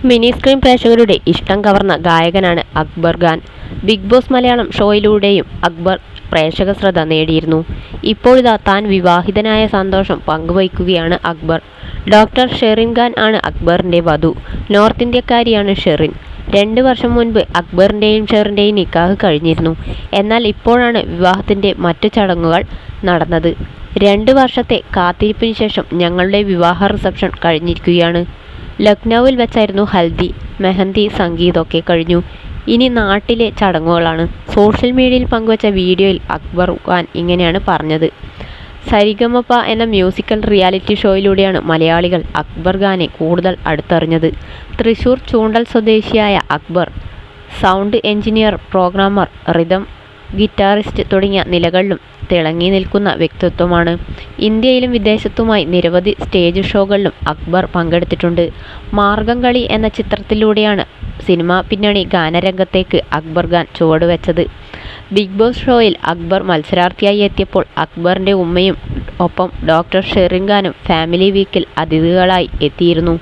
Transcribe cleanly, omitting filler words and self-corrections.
Mini screen പ്രേക്ഷകരുടെ ഇഷ്ടം കവർന്ന ഗായകനാണ് അക്ബർ ഖാൻ. ബിഗ് ബോസ് മലയാളം ഷോയിലൂടെയും അക്ബർ പ്രേക്ഷക ശ്രദ്ധ നേടിയിരുന്നു. ഇപ്പോഴിതാ താൻ വിവാഹിതനായ സന്തോഷം പങ്കുവയ്ക്കുകയാണ് അക്ബർ. ഡോക്ടർ ഷെറിൻ ഖാൻ ആണ് അക്ബറിന്റെ വധു. നോർത്ത് ഇന്ത്യക്കാരിയാണ് ഷെറിൻ. 2 വർഷം മുൻപ് അക്ബറിന്റെയും ഷെറിന്റെയും നിക്കാഹ് കഴിഞ്ഞിരുന്നു. എന്നാൽ ഇപ്പോഴാണ് വിവാഹത്തിന്റെ മറ്റു ചടങ്ങുകൾ നടന്നത്. 2 വർഷത്തെ കാത്തിരിപ്പിന് ശേഷം ഞങ്ങളുടെ വിവാഹ റിസപ്ഷൻ കഴിഞ്ഞിരിക്കുകയാണ്. ലക്നൌവിൽ വെച്ചായിരുന്നു ഹൽദി, മെഹന്തി, സംഗീതമൊക്കെ കഴിഞ്ഞു. ഇനി നാട്ടിലെ ചടങ്ങുകളാണ്. സോഷ്യൽ മീഡിയയിൽ പങ്കുവച്ച വീഡിയോയിൽ അക്ബർ ഖാൻ ഇങ്ങനെയാണ് പറഞ്ഞത്. സരിഗമപ എന്ന മ്യൂസിക്കൽ റിയാലിറ്റി ഷോയിലൂടെയാണ് മലയാളികൾ അക്ബർ ഖാനെ കൂടുതൽ അടുത്തറിഞ്ഞത്. തൃശൂർ ചൂണ്ടൽ സ്വദേശിയായ Akbar sound engineer, programmer, rhythm guitarist തുടങ്ങിയ നിലകളിലും തിളങ്ങി നിൽക്കുന്ന വ്യക്തിത്വമാണ്. ഇന്ത്യയിലും വിദേശത്തുമായി നിരവധി സ്റ്റേജ് ഷോകളിലും അക്ബർ പങ്കെടുത്തിട്ടുണ്ട്. മാർഗം കളി എന്ന ചിത്രത്തിലൂടെയാണ് സിനിമാ പിന്നണി ഗാനരംഗത്തേക്ക് അക്ബർ ഖാൻ ചുവടുവെച്ചത്. ബിഗ് ബോസ് ഷോയിൽ അക്ബർ മത്സരാർത്ഥിയായി എത്തിയപ്പോൾ അക്ബറിൻ്റെ ഉമ്മയും ഒപ്പം ഡോക്ടർ ഷെറിൻ ഖാനും ഫാമിലി വീക്കിൽ അതിഥികളായി എത്തിയിരുന്നു.